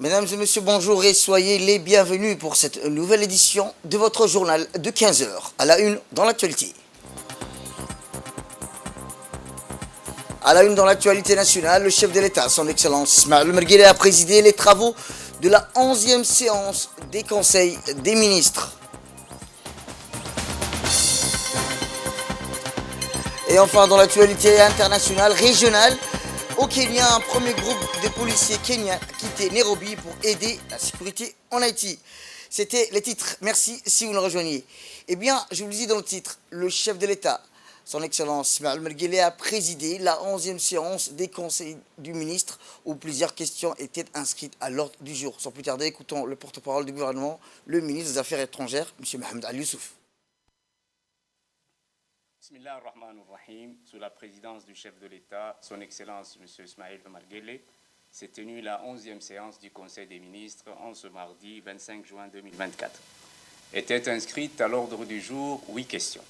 Mesdames et messieurs, bonjour et soyez les bienvenus pour cette nouvelle édition de votre journal de 15 heures. À la une dans l'actualité. À la une dans l'actualité nationale, le chef de l'État, son Excellence Ismaël Merguele, a présidé les travaux de la 11e séance des conseils des ministres. Et enfin, dans l'actualité internationale, régionale, au Kenya, un premier groupe de policiers kenyans a quitté Nairobi pour aider la sécurité en Haïti. C'était les titres. Merci si vous nous rejoignez. Eh bien, je vous le dis dans le titre, le chef de l'État, son Excellence Ismaël Merguele, a présidé la 11e séance des conseils du ministre où plusieurs questions étaient inscrites à l'ordre du jour. Sans plus tarder, écoutons le porte-parole du gouvernement, le ministre des Affaires étrangères, M. Mohamed Ali Youssouf. Bismillah ar-Rahman ar-Rahim, sous la présidence du chef de l'État, son Excellence M. Ismaël Merguele, s'est tenue la 11e séance du Conseil des ministres en ce mardi 25 juin 2024. Étaient inscrites à l'ordre du jour 8 questions.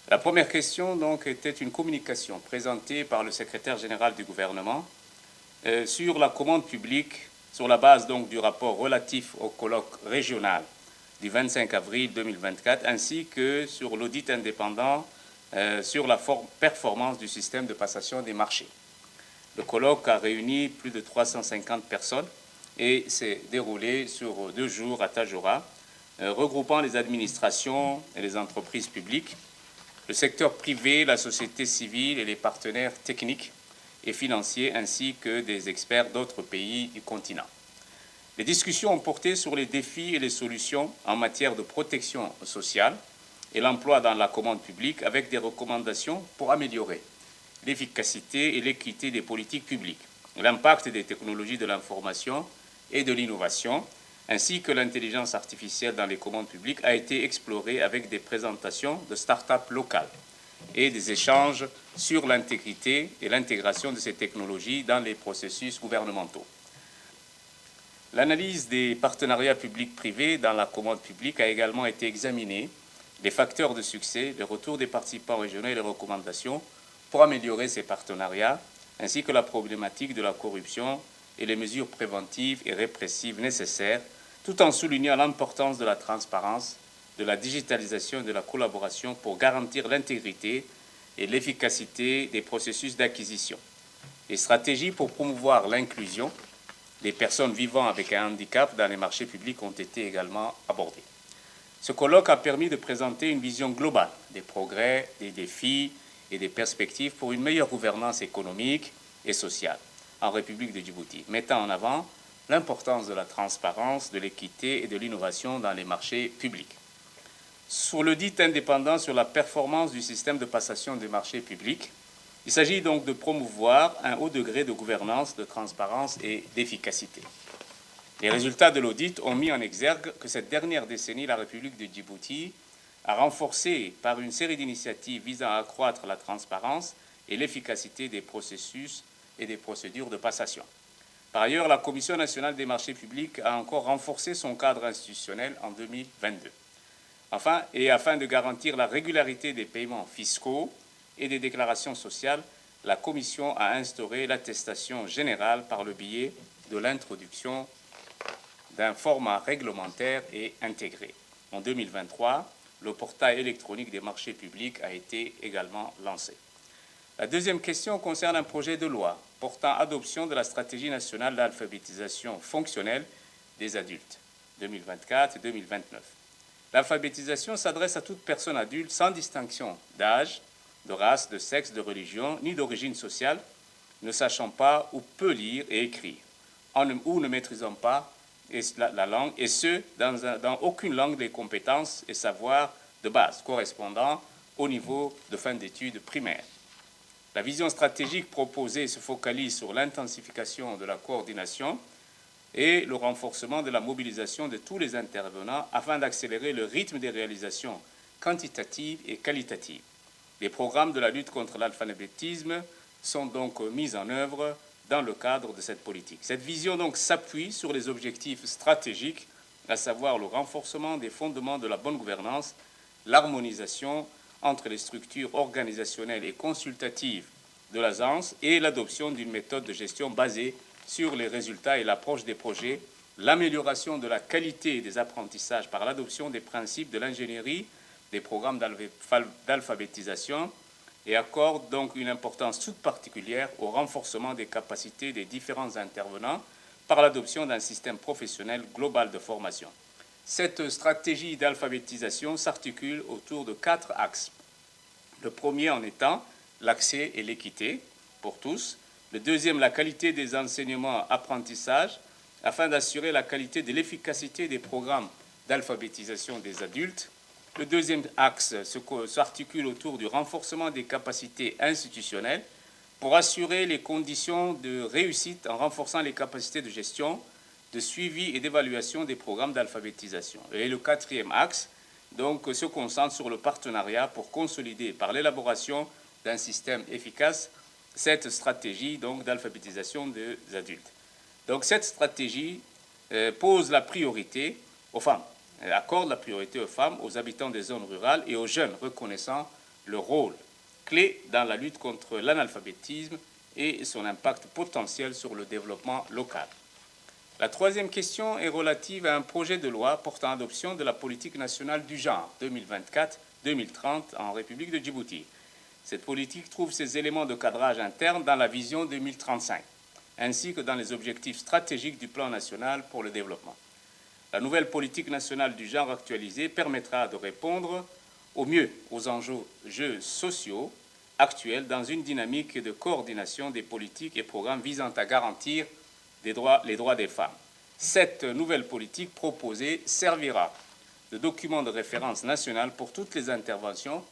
La première question donc était une communication présentée par le secrétaire général du gouvernement sur la commande publique sur la base donc du rapport relatif au colloque régional du 25 avril 2024 ainsi que sur l'audit indépendant sur la performance du système de passation des marchés. Le colloque a réuni plus de 350 personnes et s'est déroulé sur 2 jours à Tadjoura, regroupant les administrations et les entreprises publiques, le secteur privé, la société civile et les partenaires techniques et financiers, ainsi que des experts d'autres pays du continent. Les discussions ont porté sur les défis et les solutions en matière de protection sociale et l'emploi dans la commande publique avec des recommandations pour améliorer l'efficacité et l'équité des politiques publiques, l'impact des technologies de l'information et de l'innovation, ainsi que l'intelligence artificielle dans les commandes publiques a été exploré avec des présentations de start-up locales et des échanges sur l'intégrité et l'intégration de ces technologies dans les processus gouvernementaux. L'analyse des partenariats publics-privés dans la commande publique a également été examinée, les facteurs de succès, le retour des participants régionaux et les recommandations pour améliorer ces partenariats, ainsi que la problématique de la corruption et les mesures préventives et répressives nécessaires, tout en soulignant l'importance de la transparence, de la digitalisation et de la collaboration pour garantir l'intégrité et l'efficacité des processus d'acquisition. Les stratégies pour promouvoir l'inclusion des personnes vivant avec un handicap dans les marchés publics ont été également abordées. Ce colloque a permis de présenter une vision globale des progrès, des défis et des perspectives pour une meilleure gouvernance économique et sociale en République de Djibouti, mettant en avant l'importance de la transparence, de l'équité et de l'innovation dans les marchés publics. Sur l'audit indépendant sur la performance du système de passation des marchés publics, il s'agit donc de promouvoir un haut degré de gouvernance, de transparence et d'efficacité. Les résultats de l'audit ont mis en exergue que cette dernière décennie, la République de Djibouti a renforcé par une série d'initiatives visant à accroître la transparence et l'efficacité des processus et des procédures de passation. Par ailleurs, la Commission nationale des marchés publics a encore renforcé son cadre institutionnel en 2022. Enfin, et afin de garantir la régularité des paiements fiscaux et des déclarations sociales, la Commission a instauré l'attestation générale par le biais de l'introduction d'un format réglementaire et intégré. En 2023, le portail électronique des marchés publics a été également lancé. La deuxième question concerne un projet de loi portant adoption de la stratégie nationale d'alphabétisation fonctionnelle des adultes 2024 et 2029. L'alphabétisation s'adresse à toute personne adulte sans distinction d'âge, de race, de sexe, de religion, ni d'origine sociale, ne sachant pas ou peu lire et écrire, ou ne maîtrisant pas la langue, et ce, dans aucune langue des compétences et savoirs de base correspondant au niveau de fin d'études primaires. La vision stratégique proposée se focalise sur l'intensification de la coordination et le renforcement de la mobilisation de tous les intervenants afin d'accélérer le rythme des réalisations quantitatives et qualitatives. Les programmes de la lutte contre l'alphabétisme sont donc mis en œuvre dans le cadre de cette politique. Cette vision donc s'appuie sur les objectifs stratégiques, à savoir le renforcement des fondements de la bonne gouvernance, l'harmonisation entre les structures organisationnelles et consultatives de l'agence et l'adoption d'une méthode de gestion basée sur les résultats et l'approche des projets, l'amélioration de la qualité des apprentissages par l'adoption des principes de l'ingénierie, des programmes d'alphabétisation, et accorde donc une importance toute particulière au renforcement des capacités des différents intervenants par l'adoption d'un système professionnel global de formation. Cette stratégie d'alphabétisation s'articule autour de 4 axes. Le premier en étant l'accès et l'équité pour tous. Le deuxième, la qualité des enseignements apprentissage, afin d'assurer la qualité de l'efficacité des programmes d'alphabétisation des adultes. Le deuxième axe s'articule autour du renforcement des capacités institutionnelles pour assurer les conditions de réussite en renforçant les capacités de gestion, de suivi et d'évaluation des programmes d'alphabétisation. Et le quatrième axe donc, se concentre sur le partenariat pour consolider par l'élaboration d'un système efficace cette stratégie d'alphabétisation des adultes. Donc cette stratégie pose la priorité aux femmes, accorde la priorité aux femmes, aux habitants des zones rurales et aux jeunes, reconnaissant le rôle clé dans la lutte contre l'analphabétisme et son impact potentiel sur le développement local. La troisième question est relative à un projet de loi portant adoption de la politique nationale du genre 2024-2030 en République de Djibouti. Cette politique trouve ses éléments de cadrage interne dans la vision 2035, ainsi que dans les objectifs stratégiques du plan national pour le développement. La nouvelle politique nationale du genre actualisée permettra de répondre au mieux aux enjeux sociaux actuels dans une dynamique de coordination des politiques et programmes visant à garantir les droits des femmes. Cette nouvelle politique proposée servira de document de référence national pour toutes les interventions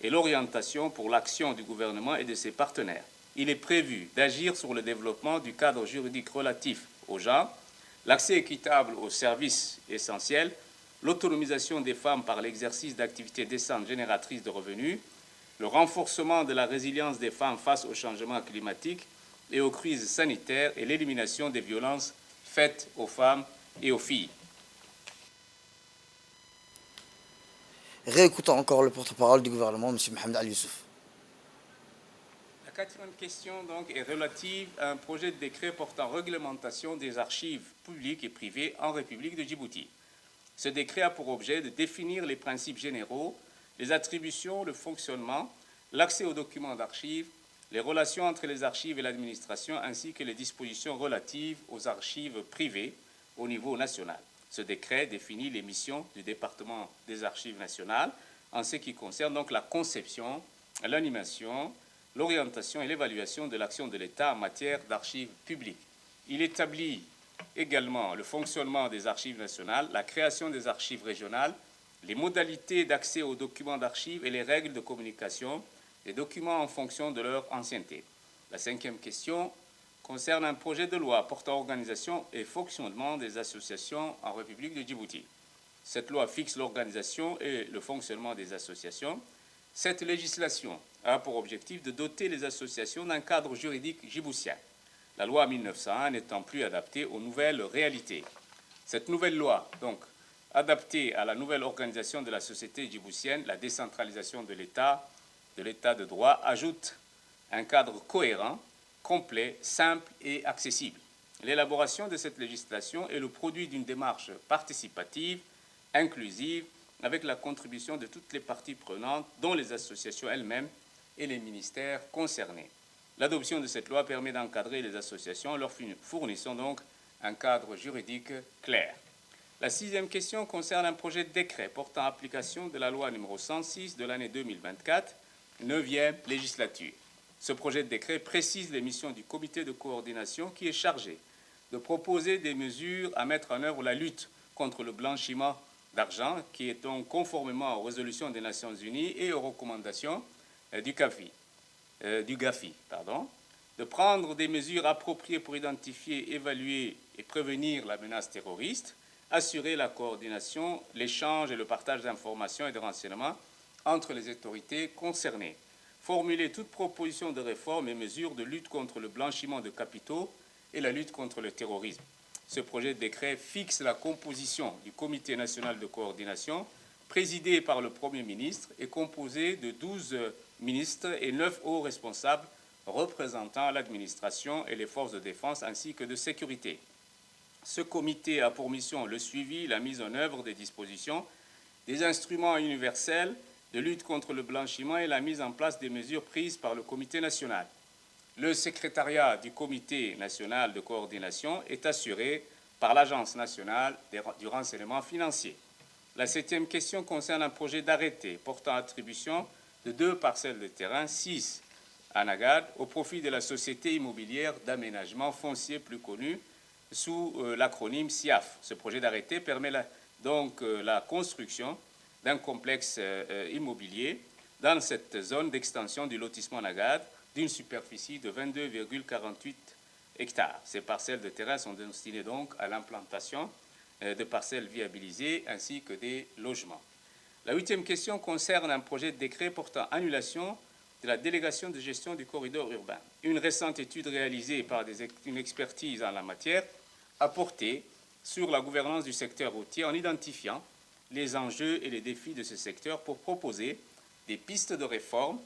et l'orientation pour l'action du gouvernement et de ses partenaires. Il est prévu d'agir sur le développement du cadre juridique relatif au genre, l'accès équitable aux services essentiels, l'autonomisation des femmes par l'exercice d'activités décentes génératrices de revenus, le renforcement de la résilience des femmes face au changement climatique et aux crises sanitaires et l'élimination des violences faites aux femmes et aux filles. Réécoutons encore le porte-parole du gouvernement, M. Mohamed Ali Youssouf. La quatrième question donc, est relative à un projet de décret portant réglementation des archives publiques et privées en République de Djibouti. Ce décret a pour objet de définir les principes généraux, les attributions, le fonctionnement, l'accès aux documents d'archives, les relations entre les archives et l'administration, ainsi que les dispositions relatives aux archives privées au niveau national. Ce décret définit les missions du département des archives nationales en ce qui concerne donc la conception, l'animation, l'orientation et l'évaluation de l'action de l'État en matière d'archives publiques. Il établit également le fonctionnement des archives nationales, la création des archives régionales, les modalités d'accès aux documents d'archives et les règles de communication des documents en fonction de leur ancienneté. La cinquième question concerne un projet de loi portant organisation et fonctionnement des associations en République de Djibouti. Cette loi fixe l'organisation et le fonctionnement des associations. Cette législation a pour objectif de doter les associations d'un cadre juridique djiboutien, la loi 1901 n'étant plus adaptée aux nouvelles réalités. Cette nouvelle loi, donc, adaptée à la nouvelle organisation de la société djiboutienne, la décentralisation de l'État de droit, ajoute un cadre cohérent, complet, simple et accessible. L'élaboration de cette législation est le produit d'une démarche participative, inclusive, avec la contribution de toutes les parties prenantes, dont les associations elles-mêmes et les ministères concernés. L'adoption de cette loi permet d'encadrer les associations, leur fournissant donc un cadre juridique clair. La sixième question concerne un projet de décret portant application de la loi numéro 106 de l'année 2024, 9e législature. Ce projet de décret précise les missions du comité de coordination qui est chargé de proposer des mesures à mettre en œuvre la lutte contre le blanchiment d'argent, qui est donc conformément aux résolutions des Nations Unies et aux recommandations du GAFI, de prendre des mesures appropriées pour identifier, évaluer et prévenir la menace terroriste, assurer la coordination, l'échange et le partage d'informations et de renseignements entre les autorités concernées, formuler toute proposition de réforme et mesures de lutte contre le blanchiment de capitaux et la lutte contre le terrorisme. Ce projet de décret fixe la composition du Comité national de coordination, présidé par le Premier ministre et composé de 12 ministres et 9 hauts responsables représentant l'administration et les forces de défense ainsi que de sécurité. Ce comité a pour mission le suivi, la mise en œuvre des dispositions, des instruments universels de lutte contre le blanchiment et la mise en place des mesures prises par le comité national. Le secrétariat du comité national de coordination est assuré par l'Agence nationale du renseignement financier. La 7e question concerne un projet d'arrêté portant attribution de 2 parcelles de terrain, 6 à Nagad, au profit de la société immobilière d'aménagement foncier plus connue sous l'acronyme SIAF. Ce projet d'arrêté permet donc la construction d'un complexe immobilier dans cette zone d'extension du lotissement Nagad d'une superficie de 22,48 hectares. Ces parcelles de terrain sont destinées donc à l'implantation de parcelles viabilisées ainsi que des logements. La 8e question concerne un projet de décret portant annulation de la délégation de gestion du corridor urbain. Une récente étude réalisée par une expertise en la matière a porté sur la gouvernance du secteur routier en identifiant les enjeux et les défis de ce secteur pour proposer des pistes de réforme,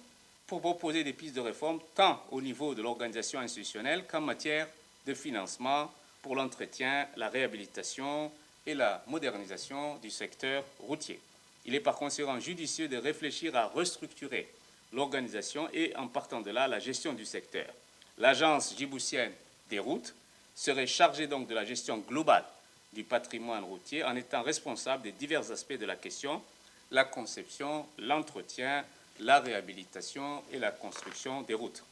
tant au niveau de l'organisation institutionnelle qu'en matière de financement pour l'entretien, la réhabilitation et la modernisation du secteur routier. Il est par conséquent judicieux de réfléchir à restructurer l'organisation et, en partant de là, la gestion du secteur. L'agence djiboutienne des routes serait chargée donc de la gestion globale du patrimoine routier en étant responsable des divers aspects de la question, la conception, l'entretien, la réhabilitation et la construction des routes,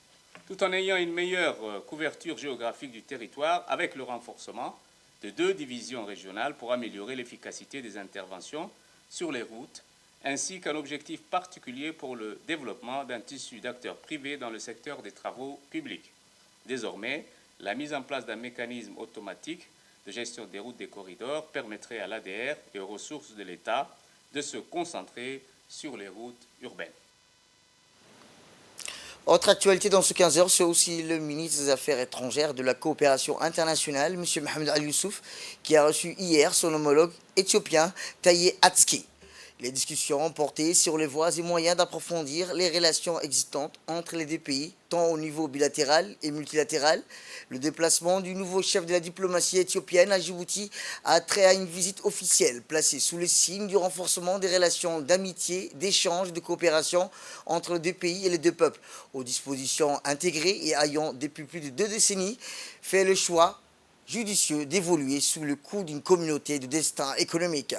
tout en ayant une meilleure couverture géographique du territoire avec le renforcement de 2 divisions régionales pour améliorer l'efficacité des interventions sur les routes, ainsi qu'un objectif particulier pour le développement d'un tissu d'acteurs privés dans le secteur des travaux publics. Désormais, la mise en place d'un mécanisme automatique de gestion des routes des corridors permettrait à l'ADR et aux ressources de l'État de se concentrer sur les routes urbaines. Autre actualité dans ce 15 heures, c'est aussi le ministre des Affaires étrangères de la coopération internationale, M. Mohamed Al Youssouf, qui a reçu hier son homologue éthiopien Taye Atske. Les discussions ont porté sur les voies et moyens d'approfondir les relations existantes entre les deux pays, tant au niveau bilatéral et multilatéral. Le déplacement du nouveau chef de la diplomatie éthiopienne à Djibouti a trait à une visite officielle placée sous le signe du renforcement des relations d'amitié, d'échange, de coopération entre les deux pays et les deux peuples, aux dispositions intégrées et ayant depuis plus de 2 décennies fait le choix judicieux d'évoluer sous le coup d'une communauté de destin économique.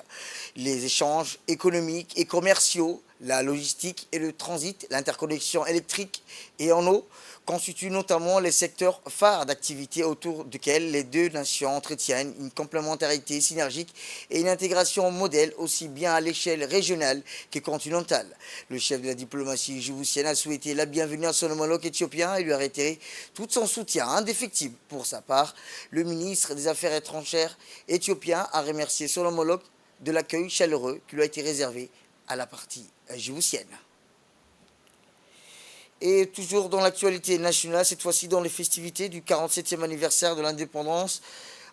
Les échanges économiques et commerciaux, la logistique et le transit, l'interconnexion électrique et en eau constituent notamment les secteurs phares d'activité autour desquels les deux nations entretiennent une complémentarité synergique et une intégration modèle aussi bien à l'échelle régionale que continentale. Le chef de la diplomatie djiboutienne a souhaité la bienvenue à son homologue éthiopien et lui a réitéré tout son soutien indéfectible. Pour sa part, le ministre des Affaires étrangères éthiopien a remercié son homologue de l'accueil chaleureux qui lui a été réservé à la partie djiboutienne. Et toujours dans l'actualité nationale, cette fois-ci dans les festivités du 47e anniversaire de l'indépendance.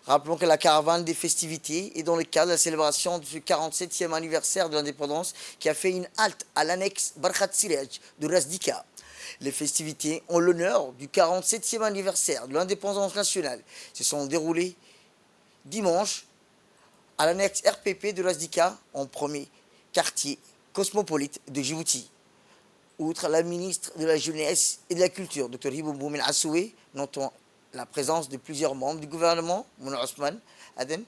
Rappelons que la caravane des festivités est dans le cadre de la célébration de ce 47e anniversaire de l'indépendance qui a fait une halte à l'annexe Barkhat Sirej de Razdika. Les festivités ont l'honneur du 47e anniversaire de l'indépendance nationale se sont déroulées dimanche à l'annexe RPP de Razdika, en premier quartier cosmopolite de Djibouti. Outre la ministre de la Jeunesse et de la Culture, Dr Hibou Boumen Assoué, notons la présence de plusieurs membres du gouvernement, Mouna Ousmane, Aden.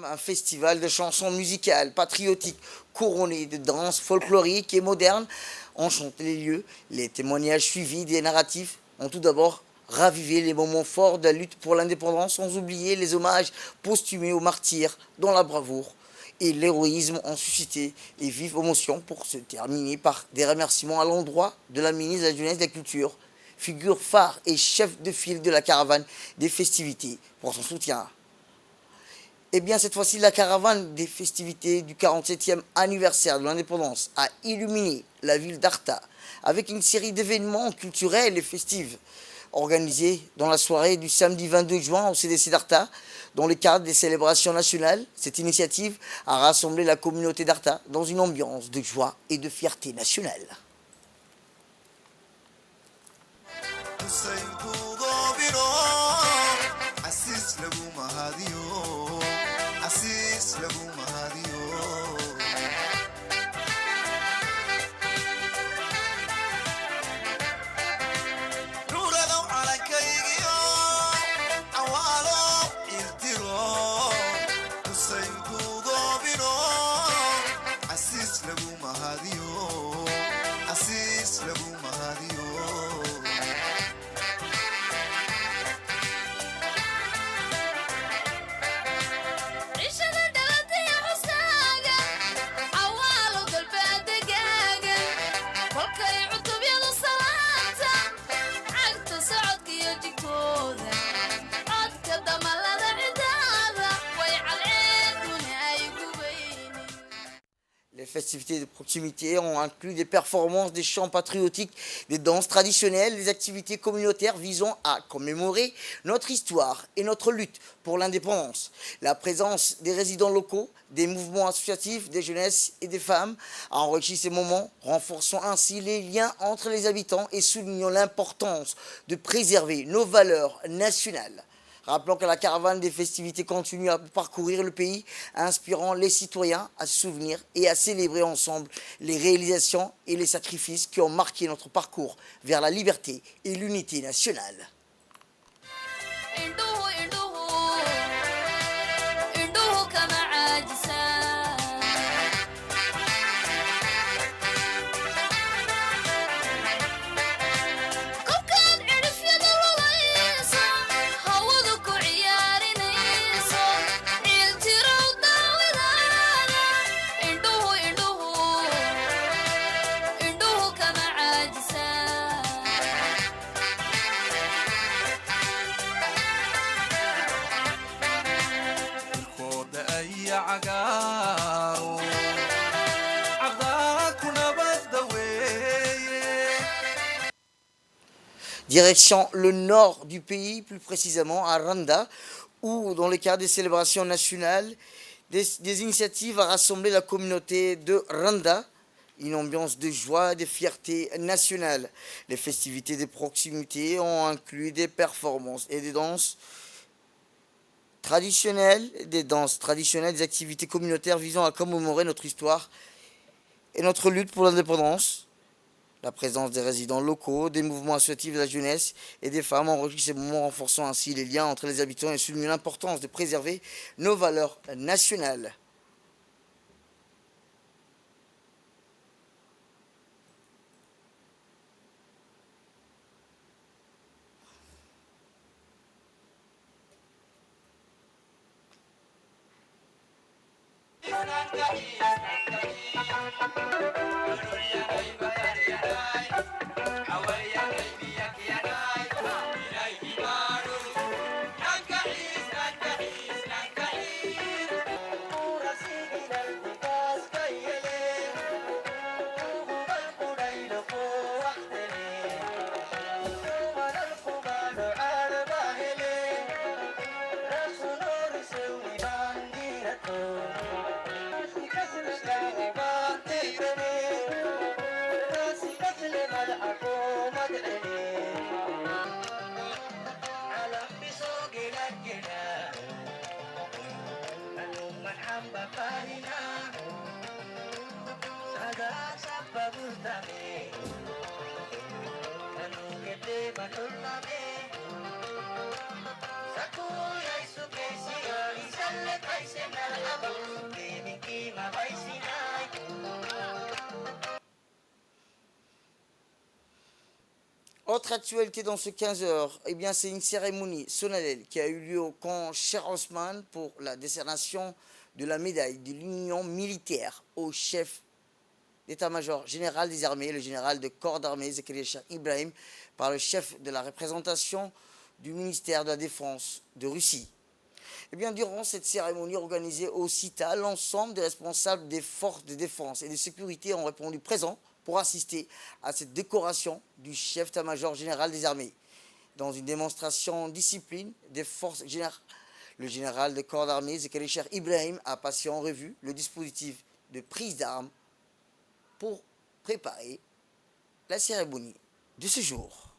Un festival de chansons musicales, patriotiques, couronné de danses folkloriques et modernes, ont chanté les lieux. Les témoignages suivis des narratifs ont tout d'abord raviver les moments forts de la lutte pour l'indépendance sans oublier les hommages posthumés aux martyrs dont la bravoure et l'héroïsme ont suscité les vives émotions pour se terminer par des remerciements à l'endroit de la ministre de la Jeunesse et de la Culture, figure phare et chef de file de la caravane des festivités pour son soutien. Eh bien, cette fois-ci, la caravane des festivités du 47e anniversaire de l'indépendance a illuminé la ville d'Arta avec une série d'événements culturels et festifs organisés dans la soirée du samedi 22 juin au CDC d'Arta. Dans le cadre des célébrations nationales, cette initiative a rassemblé la communauté d'Arta dans une ambiance de joie et de fierté nationale. Les festivités de proximité ont inclus des performances, des chants patriotiques, des danses traditionnelles, des activités communautaires visant à commémorer notre histoire et notre lutte pour l'indépendance. La présence des résidents locaux, des mouvements associatifs, des jeunesses et des femmes a enrichi ces moments, renforçant ainsi les liens entre les habitants et soulignant l'importance de préserver nos valeurs nationales. Rappelons que la caravane des festivités continue à parcourir le pays, inspirant les citoyens à se souvenir et à célébrer ensemble les réalisations et les sacrifices qui ont marqué notre parcours vers la liberté et l'unité nationale. Direction le nord du pays, plus précisément à Randa, où dans le cadre des célébrations nationales, des initiatives à rassembler la communauté de Randa, une ambiance de joie et de fierté nationale. Les festivités de proximité ont inclus des performances et des danses traditionnelles, des activités communautaires visant à commémorer notre histoire et notre lutte pour l'indépendance. La présence des résidents locaux, des mouvements associatifs de la jeunesse et des femmes enrichit ces moments, renforçant ainsi les liens entre les habitants et soulignant l'importance de préserver nos valeurs nationales. Autre actualité dans ce 15 heures, eh bien c'est une cérémonie solennelle qui a eu lieu au camp Cher Osman pour la décernation de la médaille de l'Union militaire au chef d'état-major général des armées, le général de corps d'armée Zakaria Shah Ibrahim, par le chef de la représentation du ministère de la Défense de Russie. Eh bien, durant cette cérémonie organisée au CITA, l'ensemble des responsables des forces de défense et de sécurité ont répondu présents pour assister à cette décoration du chef d'état-major général des armées. Dans une démonstration discipline des forces générales, le général de corps d'armée Zakaria Shah Ibrahim a passé en revue le dispositif de prise d'armes pour préparer la cérémonie de ce jour.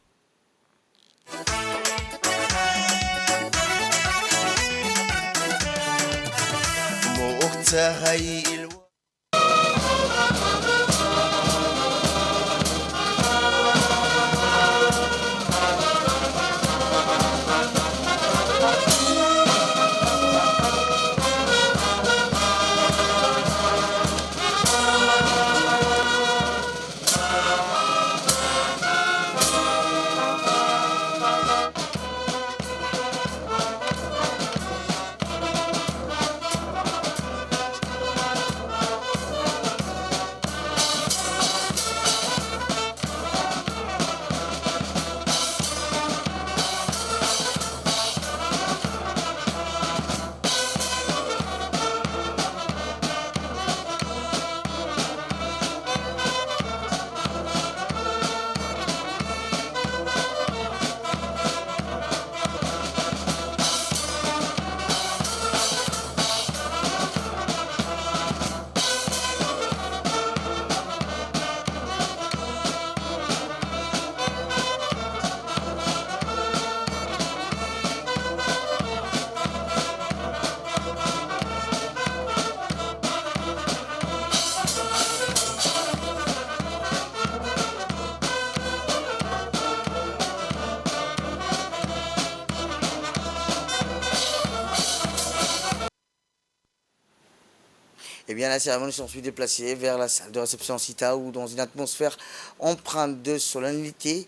Eh bien, la cérémonie s'est ensuite déplacée vers la salle de réception CITA où, dans une atmosphère empreinte de solennité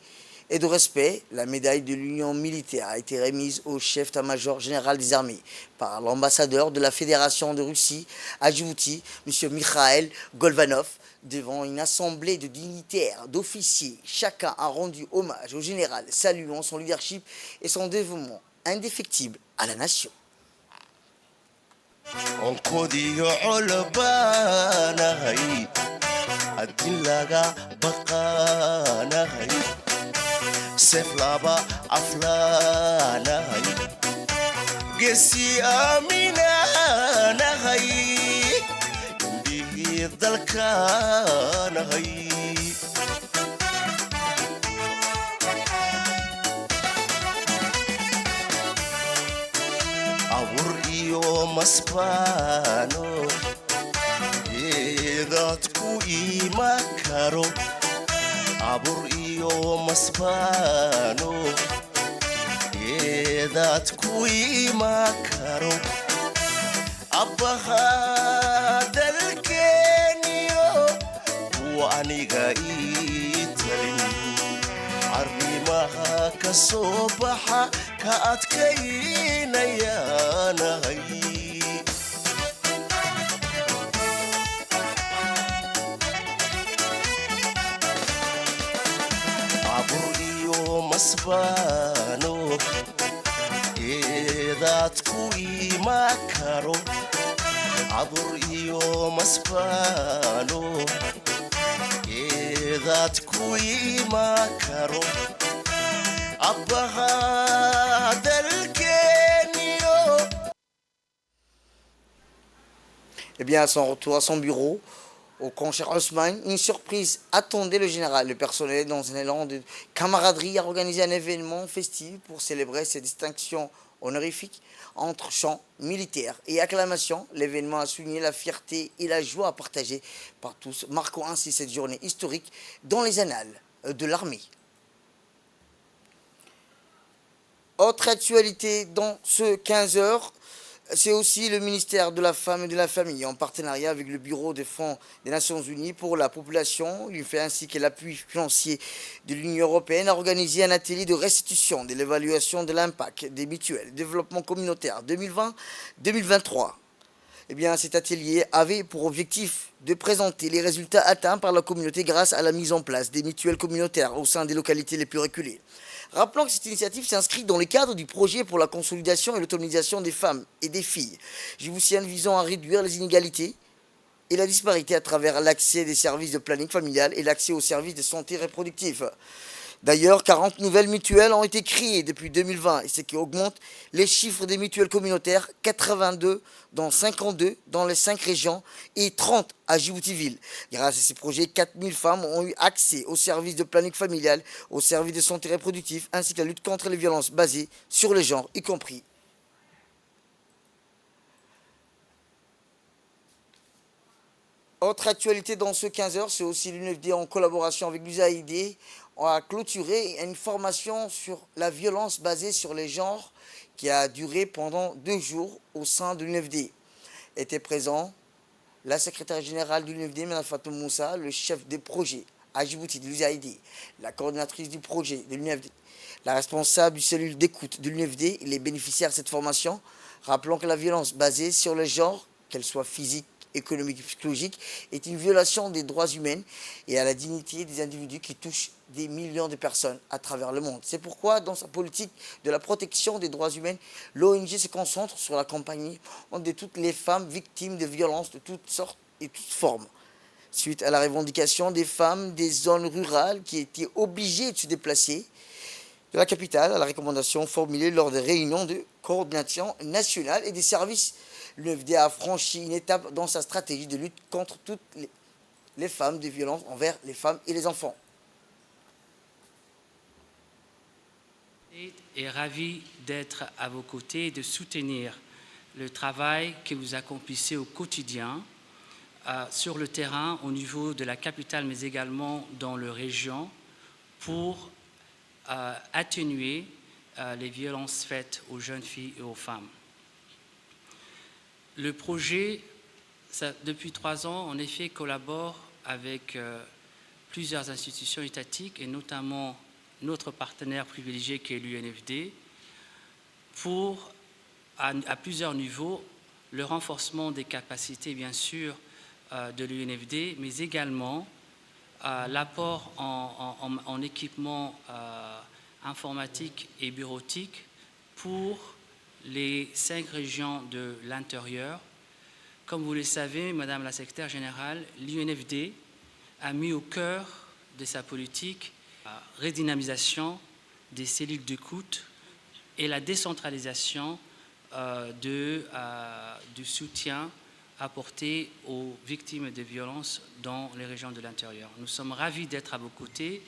et de respect, la médaille de l'Union militaire a été remise au chef d'état-major général des armées par l'ambassadeur de la Fédération de Russie à Djibouti, M. Mikhail Golvanov, devant une assemblée de dignitaires, d'officiers. Chacun a rendu hommage au général, saluant son leadership et son dévouement indéfectible à la nation. onkodiyo colbaanahay haddii laga baqaanahay seef laba aflaanahay geesi aaminaanahay indhihii dalkaanahay abur iyo masbaano eedadku ima karo abur iyo masbaano eedadku ima karo abbaha dalkeeniyo kuwa aniga ii talin arrimaha ka soo baxa ka adkaynayaanahay abur iyo masbaano eedadku ima karo abur iyo masbaano eedadku ima karo abbaha dalkeeniyo. Eh bien, à son retour à son bureau, au camp Cher Osman, une surprise attendait le général. Le personnel, dans un élan de camaraderie, a organisé un événement festif pour célébrer ces distinctions honorifiques entre chants militaires et acclamations. L'événement a souligné la fierté et la joie partagée par tous, marquant ainsi cette journée historique dans les annales de l'armée. Autre actualité dans ce 15 heures, C'est aussi le ministère de la Femme et de la Famille, en partenariat avec le Bureau des Fonds des Nations Unies pour la population, l'UNIFEM ainsi que l'appui financier de l'Union européenne, a organisé un atelier de restitution de l'évaluation de l'impact des mutuelles développement communautaire 2020-2023. Eh bien, cet atelier avait pour objectif de présenter les résultats atteints par la communauté grâce à la mise en place des mutuelles communautaires au sein des localités les plus reculées. Rappelons que cette initiative s'inscrit dans le cadre du projet pour la consolidation et l'autonomisation des femmes et des filles, djiboutiennes visant à réduire les inégalités et la disparité à travers l'accès des services de planning familial et l'accès aux services de santé reproductive. D'ailleurs, 40 nouvelles mutuelles ont été créées depuis 2020, et ce qui augmente les chiffres des mutuelles communautaires, 82 dans 52 dans les 5 régions et 30 à Djibouti-Ville. Grâce à ces projets, 4000 femmes ont eu accès aux services de planning familial, aux services de santé reproductive, ainsi que la lutte contre les violences basées sur le genre, y compris. Autre actualité dans ce 15h, c'est aussi l'UNFD en collaboration avec l'USAID a clôturé une formation sur la violence basée sur les genres qui a duré pendant 2 jours au sein de l'UNFD. Était présent la secrétaire générale de l'UNFD, Mme Fatou Moussa, le chef des projets à Djibouti de l'USAID, la coordinatrice du projet de l'UNFD, la responsable du cellule d'écoute de l'UNFD et les bénéficiaires de cette formation. Rappelons que la violence basée sur le genre, qu'elle soit physique, économique et psychologique, est une violation des droits humains et à la dignité des individus qui touchent des millions de personnes à travers le monde. C'est pourquoi, dans sa politique de la protection des droits humains, l'ONG se concentre sur l'accompagnement de toutes les femmes victimes de violences de toutes sortes et toutes formes. Suite à la revendication des femmes des zones rurales qui étaient obligées de se déplacer de la capitale à la recommandation formulée lors des réunions de coordination nationale et des services, l'UNFD a franchi une étape dans sa stratégie de lutte contre toutes les femmes de violences envers les femmes et les enfants. Et ravi d'être à vos côtés et de soutenir le travail que vous accomplissez au quotidien sur le terrain au niveau de la capitale mais également dans les régions pour atténuer les violences faites aux jeunes filles et aux femmes. Le projet, depuis 3 ans, en effet, collabore avec plusieurs institutions étatiques et notamment notre partenaire privilégié qui est l'UNFD pour, à plusieurs niveaux, le renforcement des capacités, bien sûr, de l'UNFD, mais également l'apport en équipement informatique et bureautique pour les 5 régions de l'intérieur. Comme vous le savez, Madame la Secrétaire Générale, l'UNFD a mis au cœur de sa politique la redynamisation des cellules d'écoute et la décentralisation du soutien apporté aux victimes de violences dans les régions de l'intérieur. Nous sommes ravis d'être à vos côtés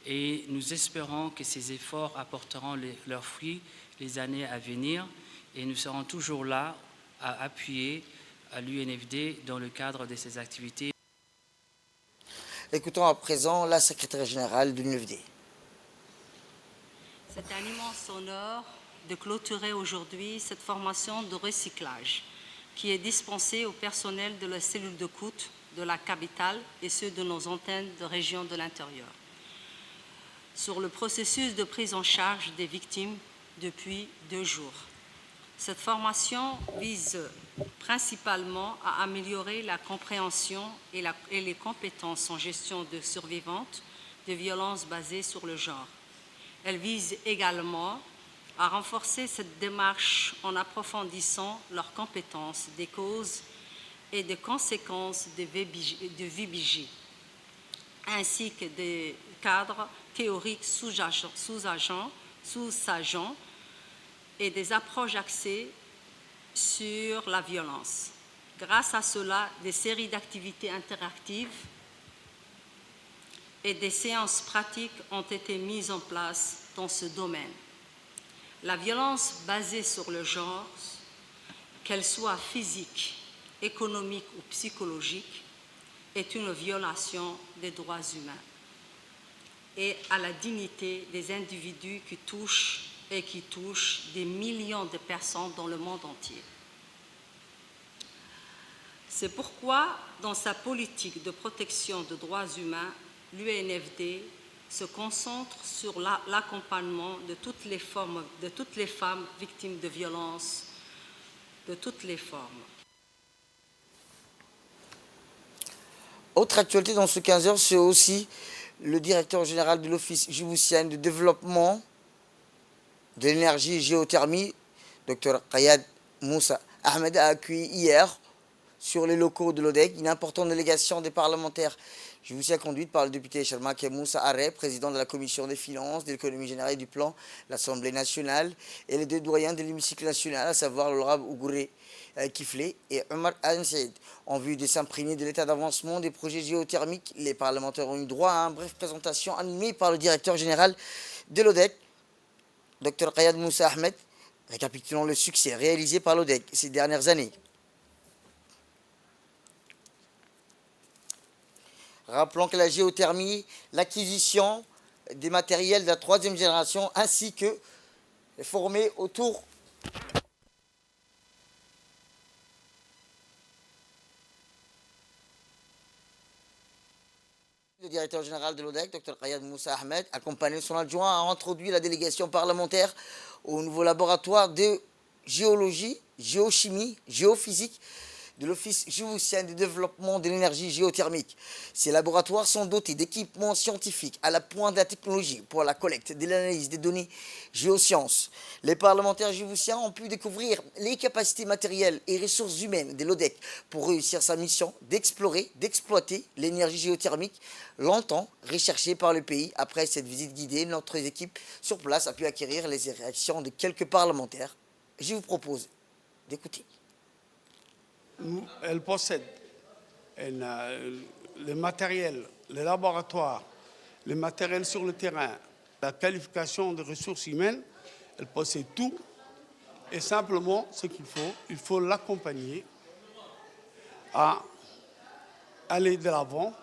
et nous espérons que ces efforts apporteront leurs fruits les années à venir et nous serons toujours là à appuyer l'UNFD dans le cadre de ses activités. Écoutons à présent la secrétaire générale de l'UNFD. C'est un immense honneur de clôturer aujourd'hui cette formation de recyclage qui est dispensée au personnel de la cellule d'écoute de la capitale et ceux de nos antennes de régions de l'intérieur sur le processus de prise en charge des victimes depuis 2 jours. Cette formation vise principalement à améliorer la compréhension et les compétences en gestion de survivantes de violences basées sur le genre. Elle vise également à renforcer cette démarche en approfondissant leurs compétences des causes et des conséquences de VBJ, ainsi que des cadres théoriques sous-jacents et des approches axées sur la violence. Grâce à cela, des séries d'activités interactives et des séances pratiques ont été mises en place dans ce domaine. La violence basée sur le genre, qu'elle soit physique, économique ou psychologique, est une violation des droits humains et à la dignité des individus qui touchent des millions de personnes dans le monde entier. C'est pourquoi, dans sa politique de protection des droits humains, l'UNFD se concentre sur l'accompagnement de toutes les femmes victimes de violences, de toutes les formes. Autre actualité dans ce 15h, c'est aussi le directeur général de l'Office djiboutien de développement de l'énergie et géothermie, Dr Kayad Moussa Ahmed, a accueilli hier sur les locaux de l'ODEC une importante délégation des parlementaires djiboutiens conduite par le député Sharmak Moussa Aré, président de la commission des finances, de l'économie générale et du plan, l'Assemblée nationale, et les deux doyens de l'hémicycle national, à savoir l'honorable Ougouré Kiflé et Omar Al-Saïd. En vue de s'imprégner de l'état d'avancement des projets géothermiques, les parlementaires ont eu droit à une brève présentation animée par le directeur général de l'ODEC, Dr Kayad Moussa Ahmed, récapitulant le succès réalisé par l'ODEC ces dernières années. Rappelons que la géothermie, l'acquisition des matériels de la 3e génération ainsi que formés autour le directeur général de l'ODEC, Dr Kayad Moussa Ahmed, accompagné de son adjoint, a introduit la délégation parlementaire au nouveau laboratoire de géologie, géochimie, géophysique de l'Office djiboutien de développement de l'énergie géothermique. Ces laboratoires sont dotés d'équipements scientifiques à la pointe de la technologie pour la collecte et l'analyse des données géosciences. Les parlementaires djiboutiens ont pu découvrir les capacités matérielles et ressources humaines de l'ODEC pour réussir sa mission d'explorer, d'exploiter l'énergie géothermique longtemps recherchée par le pays. Après cette visite guidée, notre équipe sur place a pu acquérir les réactions de quelques parlementaires. Je vous propose d'écouter. Elle possède le matériel, les laboratoires, le matériel sur le terrain, la qualification des ressources humaines, elle possède tout. Et simplement, ce qu'il faut l'accompagner à aller de l'avant.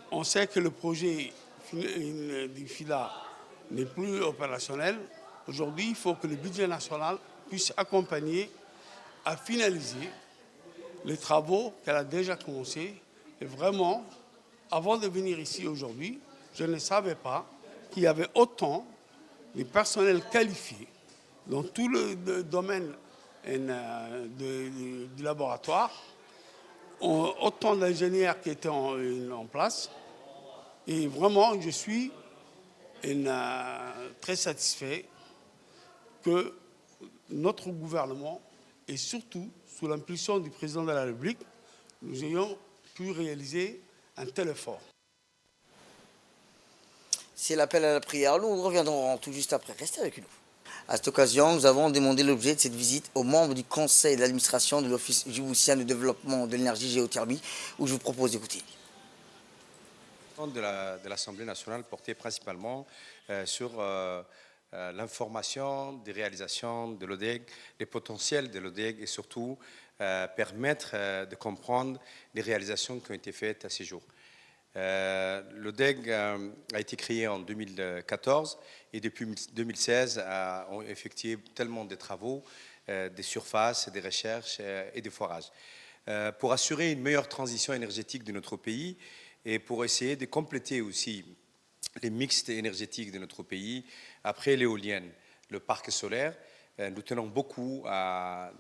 On sait que le projet du FILA n'est plus opérationnel. Aujourd'hui, il faut que le budget national puisse accompagner à finaliser les travaux qu'elle a déjà commencés. Et vraiment, avant de venir ici aujourd'hui, je ne savais pas qu'il y avait autant de personnel qualifié dans tout le domaine du laboratoire, autant d'ingénieurs qui étaient en place. Et vraiment, je suis très satisfait que notre gouvernement, et surtout sous l'impulsion du président de la République, nous ayons pu réaliser un tel effort. C'est l'appel à la prière. Nous reviendrons tout juste après. Restez avec nous. À cette occasion, nous avons demandé l'objet de cette visite aux membres du conseil d'administration de l'Office djiboutien de développement de l'énergie géothermie, où je vous propose d'écouter. De l'Assemblée nationale portait principalement sur l'information des réalisations de l'ODEC, les potentiels de l'ODEC et surtout permettre de comprendre les réalisations qui ont été faites à ces jours. L'ODEC a été créé en 2014 et depuis 2016 ont effectué tellement de travaux, des surfaces, des recherches et des forages. Pour assurer une meilleure transition énergétique de notre pays et pour essayer de compléter aussi les mixtes énergétiques de notre pays, après l'éolienne, le parc solaire, nous tenons beaucoup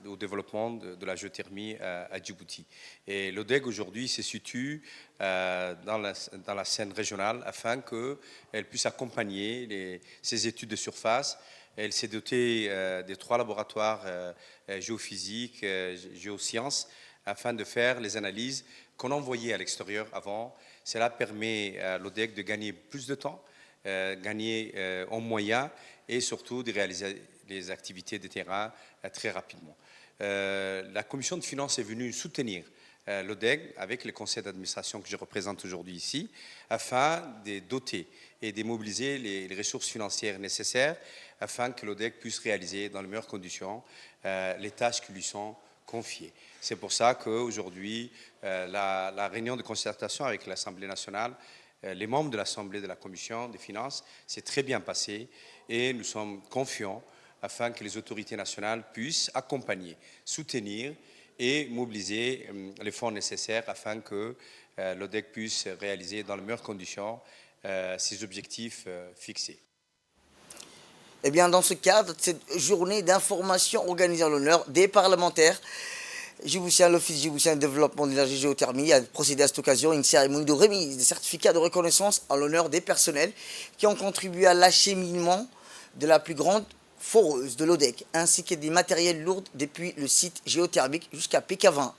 au développement de la géothermie à Djibouti. Et l'ODEC aujourd'hui se situe dans la scène régionale afin qu'elle puisse accompagner ces études de surface. Elle s'est dotée des 3 laboratoires géophysiques, géosciences, afin de faire les analyses qu'on envoyait à l'extérieur avant. Cela permet à l'ODEC de gagner plus de temps, gagner en moyens et surtout de réaliser les activités de terrain très rapidement. La commission de finances est venue soutenir l'ODEC avec le conseil d'administration que je représente aujourd'hui ici, afin de doter et de mobiliser les ressources financières nécessaires afin que l'ODEC puisse réaliser dans les meilleures conditions les tâches qui lui sont confiées. C'est pour ça qu'aujourd'hui, la réunion de concertation avec l'Assemblée nationale, les membres de l'Assemblée de la Commission des finances, s'est très bien passé et nous sommes confiants afin que les autorités nationales puissent accompagner, soutenir et mobiliser les fonds nécessaires afin que l'ODEC puisse réaliser dans les meilleures conditions ses objectifs fixés. Eh bien, dans ce cadre, cette journée d'information organisée en l'honneur des parlementaires, l'Office djiboutien de développement de l'énergie géothermie a procédé à cette occasion à une cérémonie de remise des certificats de reconnaissance en l'honneur des personnels qui ont contribué à l'acheminement de la plus grande foreuse de l'ODEC, ainsi que des matériels lourds depuis le site géothermique jusqu'à PK20.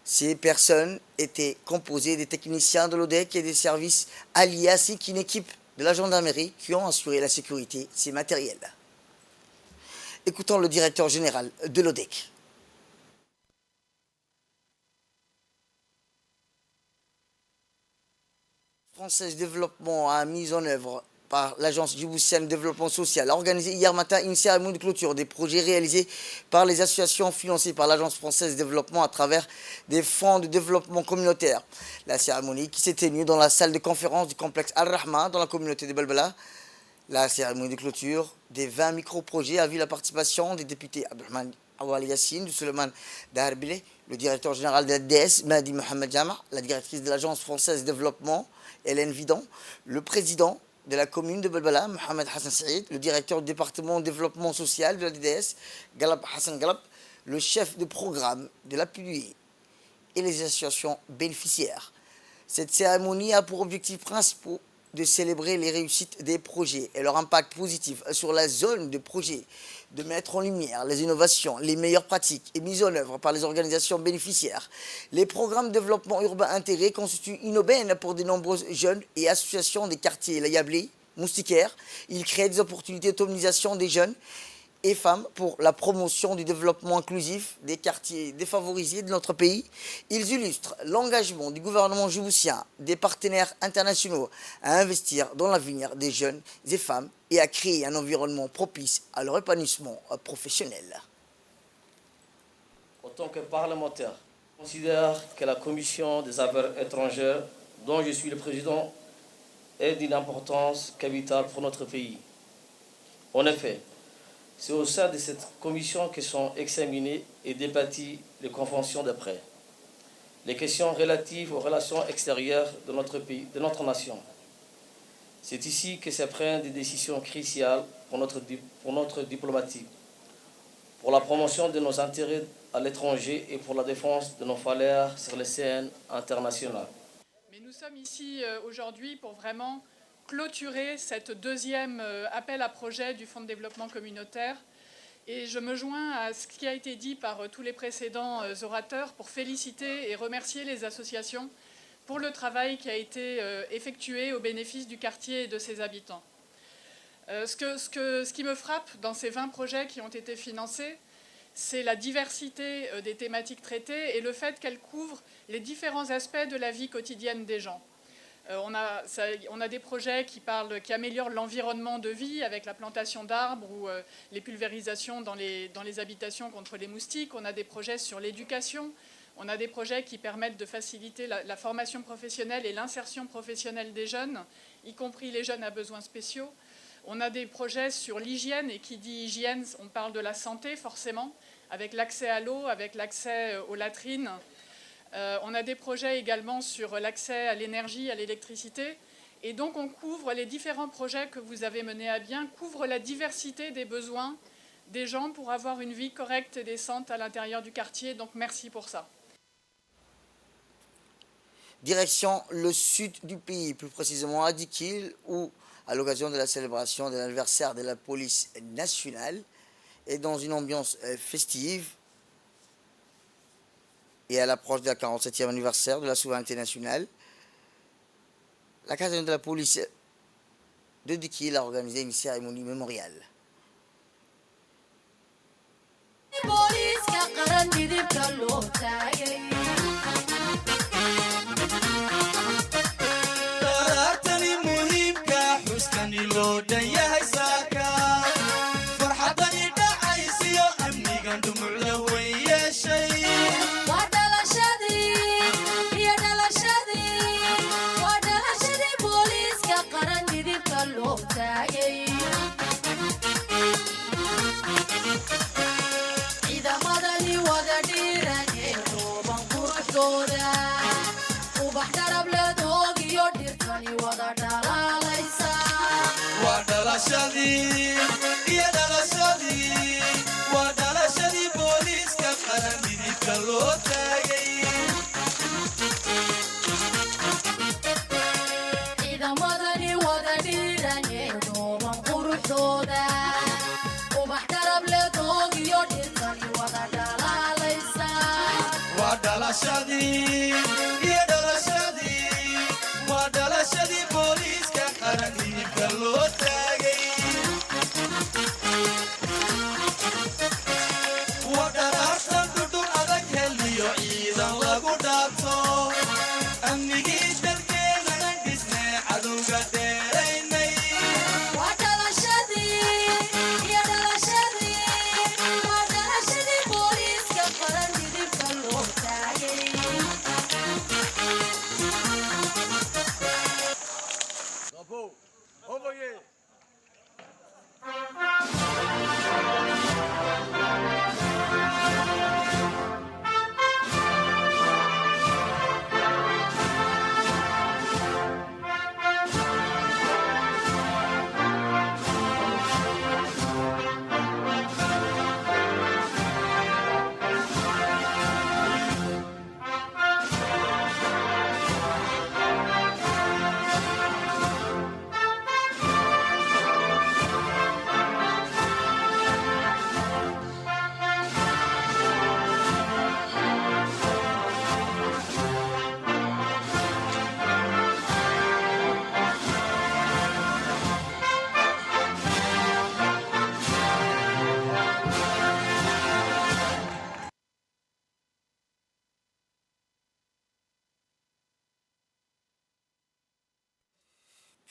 Ces personnes étaient composées des techniciens de l'ODEC et des services alliés, ainsi qu'une équipe de la gendarmerie qui ont assuré la sécurité de ces matériels. Écoutons le directeur général de l'ODEC. Française Développement a mis en œuvre par l'Agence djiboutienne de développement social a organisé hier matin une cérémonie de clôture des projets réalisés par les associations financées par l'Agence française de développement à travers des fonds de développement communautaire. La cérémonie qui s'est tenue dans la salle de conférence du complexe Al-Rahma dans la communauté de Belbela. La cérémonie de clôture des 20 micro-projets a vu la participation des députés Abdelrahman Awali Yassine, de Suleiman Daharbile, le directeur général de la DS, Mahdi Mohamed Jama, la directrice de l'Agence française de développement, Hélène Vidon, le président de la commune de Belbela, Mohamed Hassan Saïd, le directeur du département de développement social de la DDS, Galab Hassan Galab, le chef de programme de l'appui et les associations bénéficiaires. Cette cérémonie a pour objectif principal de célébrer les réussites des projets et leur impact positif sur la zone de projet, de mettre en lumière les innovations, les meilleures pratiques et mises en œuvre par les organisations bénéficiaires. Les programmes de développement urbain intégrés constituent une aubaine pour de nombreux jeunes et associations des quartiers La Yablé, Moustiquaire. Ils créent des opportunités d'autonomisation des jeunes et femmes pour la promotion du développement inclusif des quartiers défavorisés de notre pays. Ils illustrent l'engagement du gouvernement djiboutien, des partenaires internationaux à investir dans l'avenir des jeunes et femmes et à créer un environnement propice à leur épanouissement professionnel. En tant que parlementaire, je considère que la Commission des affaires étrangères, dont je suis le président, est d'une importance capitale pour notre pays. En effet, c'est au sein de cette commission que sont examinées et débattues les conventions de prêt, les questions relatives aux relations extérieures de notre pays, de notre nation. C'est ici que se prennent des décisions cruciales pour notre diplomatie, pour la promotion de nos intérêts à l'étranger et pour la défense de nos valeurs sur les scènes internationales. Mais nous sommes ici aujourd'hui pour vraiment clôturer cette deuxième appel à projet du Fonds de développement communautaire. Et je me joins à ce qui a été dit par tous les précédents orateurs pour féliciter et remercier les associations pour le travail qui a été effectué au bénéfice du quartier et de ses habitants. Ce qui me frappe dans ces 20 projets qui ont été financés, c'est la diversité des thématiques traitées et le fait qu'elles couvrent les différents aspects de la vie quotidienne des gens. On a des projets qui améliorent l'environnement de vie avec la plantation d'arbres ou les pulvérisations dans les habitations contre les moustiques. On a des projets sur l'éducation. On a des projets qui permettent de faciliter la formation professionnelle et l'insertion professionnelle des jeunes, y compris les jeunes à besoins spéciaux. On a des projets sur l'hygiène, et qui dit hygiène, on parle de la santé forcément, avec l'accès à l'eau, avec l'accès aux latrines. On a des projets également sur l'accès à l'énergie, à l'électricité. Et donc on couvre les différents projets que vous avez menés à bien, couvrent la diversité des besoins des gens pour avoir une vie correcte et décente à l'intérieur du quartier. Donc merci pour ça. Direction le sud du pays, plus précisément à Dikil, où, à l'occasion de la célébration de l'anniversaire de la police nationale, et dans une ambiance festive, et à l'approche de la 47e anniversaire de la souveraineté nationale, la caserne de la police de Dikil a organisé une cérémonie mémoriale. إذا مضى لي وذا ديرك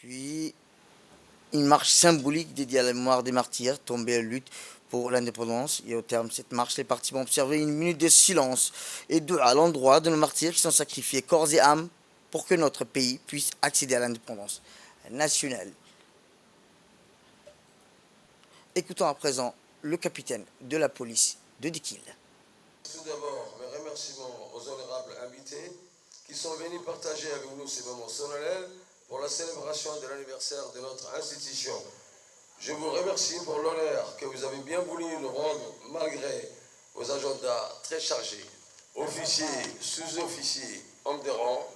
Puis, une marche symbolique dédiée à la mémoire des martyrs tombés à lutte pour l'indépendance. Et au terme de cette marche, les participants ont observé une minute de silence et à l'endroit de nos martyrs qui sont sacrifiés corps et âme pour que notre pays puisse accéder à l'indépendance nationale. Écoutons à présent le capitaine de la police de Dikil. Tout d'abord, mes remerciements aux honorables invités qui sont venus partager avec nous ces moments solennels pour la célébration de l'anniversaire de notre institution. Je vous remercie pour l'honneur que vous avez bien voulu nous rendre malgré vos agendas très chargés. Officiers, sous-officiers, hommes de rang,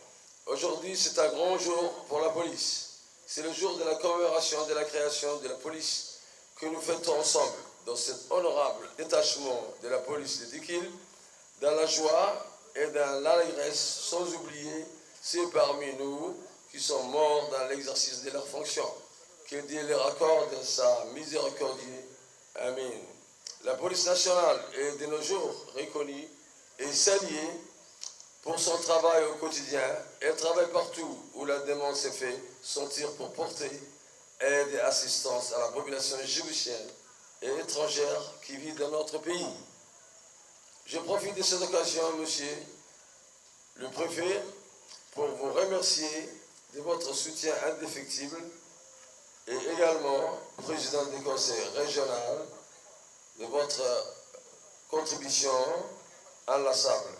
aujourd'hui c'est un grand jour pour la police. C'est le jour de la commémoration de la création de la police que nous fêtons ensemble dans cet honorable détachement de la police de Dikil, dans la joie et dans l'allégresse, sans oublier ceux parmi nous qui sont morts dans l'exercice de leurs fonctions. Que Dieu leur accorde sa miséricorde. Amen. La police nationale est de nos jours reconnue et saluée pour son travail au quotidien. Elle travaille partout où la demande s'est fait sentir pour porter aide et assistance à la population djiboutienne et étrangère qui vit dans notre pays. Je profite de cette occasion, monsieur le préfet, pour vous remercier de votre soutien indéfectible et également, président du conseil régional, de votre contribution inlassable.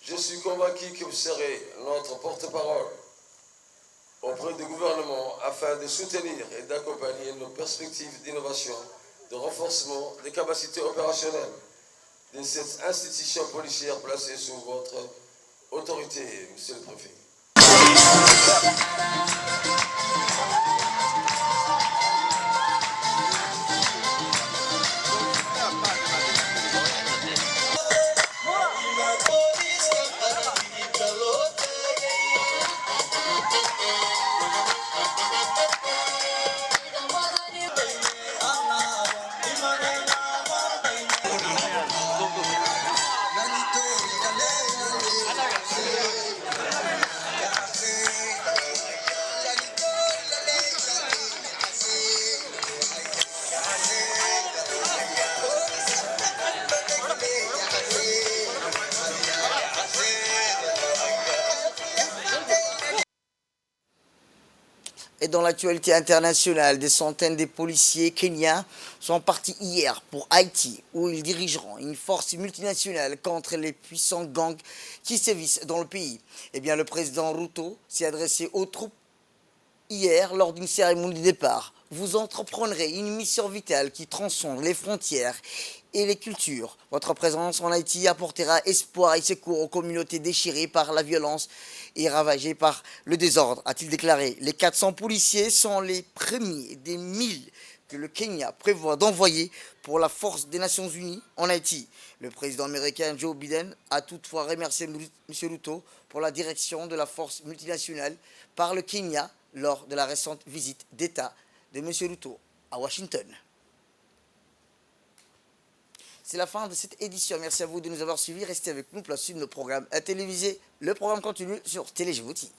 Je suis convaincu que vous serez notre porte-parole auprès du gouvernement afin de soutenir et d'accompagner nos perspectives d'innovation, de renforcement des capacités opérationnelles de cette institution policière placée sous votre autorité, monsieur le préfet. Et dans l'actualité internationale, des centaines de policiers kenyans sont partis hier pour Haïti, où ils dirigeront une force multinationale contre les puissants gangs qui sévissent dans le pays. Eh bien, le président Ruto s'est adressé aux troupes hier lors d'une cérémonie de départ. Vous entreprendrez une mission vitale qui transcende les frontières et les cultures. Votre présence en Haïti apportera espoir et secours aux communautés déchirées par la violence et ravagées par le désordre, a-t-il déclaré. Les 400 policiers sont les premiers des 1000 que le Kenya prévoit d'envoyer pour la force des Nations Unies en Haïti. Le président américain Joe Biden a toutefois remercié M. Ruto pour la direction de la force multinationale par le Kenya lors de la récente visite d'État de M. Ruto à Washington. C'est la fin de cette édition. Merci à vous de nous avoir suivis. Restez avec nous pour la suite de nos programmes télévisés. Le programme continue sur Télé Djibouti.